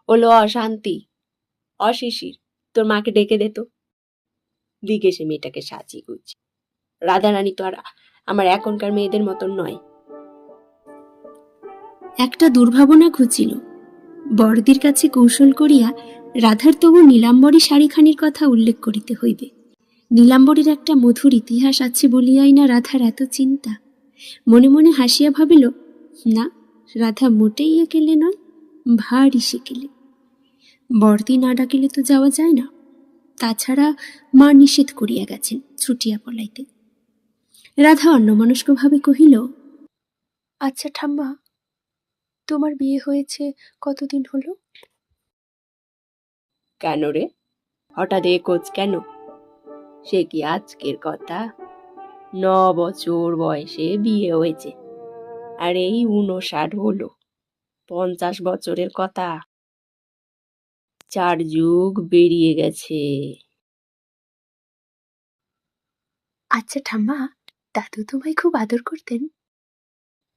ওলো অশান্তি, অশিশির, তোর মাকে ডেকে দে তো। দিকে সে মেয়েটাকে সাজিয়ে গুজছে। রাধারানী তো আর আমার এখনকার মেয়েদের মতন নয়। একটা দুর্ভাবনা ঘুচিল। বড়দির কাছে কৌশল করিয়া রাধার তবু নীলাম্বরী শাড়িখানির কথা উল্লেখ করিতে হইবে। নীলাম্বরীর একটা মধুর ইতিহাস আছে বলিয়াই না রাধার এত চিন্তা। মনে মনে হাসিয়া ভাবিল, না, রাধা মোটেই একেলে নয়, ভারী সেকেলে। বড়দি না ডাকিলে তো যাওয়া যায় না। তাছাড়া মা নিষেধ করিয়া গেছেন ছুটিয়া পলাইতে। রাধা অন্যমনস্কভাবে কহিল, আচ্ছা ঠাম্মা, তোমার বিয়ে হয়েছে কতদিন হলো? কেন রে, হঠাৎ এ কোচ কেন? সে কি আজকের কথা? 9 বছর বয়সে বিয়ে হয়েছে, আর এই 59 হলো। 50 বছরের কথা। 4 যুগ বেরিয়ে গেছে। আচ্ছা ঠাম্মা, দাদু তোমায় খুব আদর করতেন?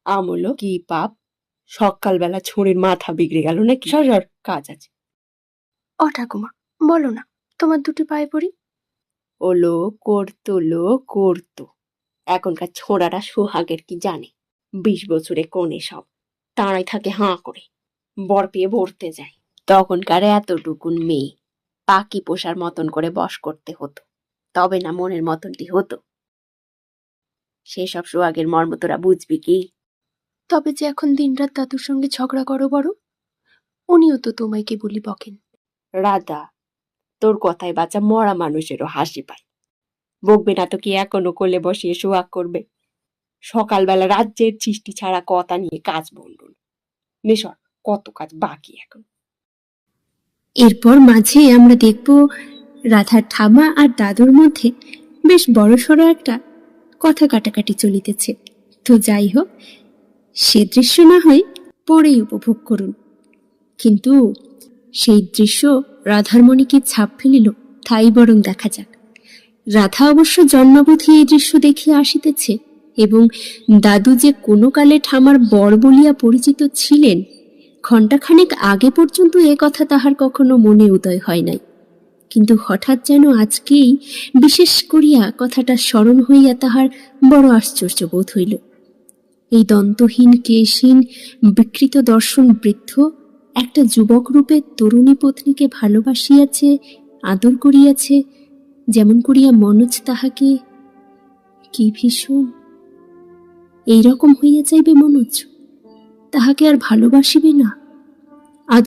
আমলো কি পাপ? সকালবেলা ছোঁড়ের মাথা বিগড়ে গেল নাকি? সর, কাজ আছে। ও ঠাকুমা, বলো না, তোমার দুটি পায়ে পড়ি। ওলো করতো। এখনকার ছোঁড়ারা সোহাগের কি জানে? 20 বছরে কোণে সব তাঁরাই থাকে হাঁ করে, বর পেয়ে ভরতে যায়। তখনকার এতটুকুন মেয়ে পাখি পোষার মতন করে বশ করতে হতো, তবে না মনের মতনটি হতো। সেসব সোহাগের মর্ম তোরা বুঝবি কি? তবে যে এখন দিনরাত দাদুর সঙ্গে ঝগড়া করো বড়, উনিও তো তোমায় কেবলই বকেন। রাধা, তোর কথায় বাচ্চা মরা মানুষেরও হাসি পায়। বকবে না তো কি এখনো কোলে বসিয়ে সোহাগ করবে? সকালবেলা রাজ্যের সৃষ্টি ছাড়া কথা নিয়ে কাজ বলুন। নেশর, কত কাজ বাকি এখন। এরপর মাঝে আমরা দেখব রাধার ঠামা আর দাদুর মধ্যে বেশ বড়সড় একটা কথা কাটাকাটি চলিতেছে। তো যাই হোক, সে দৃশ্য না হয় পরেই উপভোগ করুন। কিন্তু সেই দৃশ্য রাধার মনে কি ছাপ ফেলিল তাই বরং দেখা যাক। রাধা অবশ্য জন্মাবধি এই দৃশ্য দেখিয়া আসিতেছে, এবং দাদু যে কোনো কালে ঠামার বর বলিয়া পরিচিত ছিলেন, ঘণ্টাখানেক আগে পর্যন্ত এ কথা তাহার কখনো মনে উদয় হয় নাই। কিন্তু হঠাৎ যেন আজকেই বিশেষ করিয়া কথাটা স্মরণ হইয়া তাহার বড় আশ্চর্য বোধ হইল। এই দন্তহীন কেশহীন বিকৃত দর্শন বৃদ্ধ একটা যুবক রূপে তরুণী পত্নীকে ভালোবাসিয়াছে, আদর করিয়াছে, যেমন করিয়া মনোজ তাহাকে। কি ভীষণ! এইরকম হইয়া যাইবে মনোজ, তাহাকে আর ভালোবাসিবে না।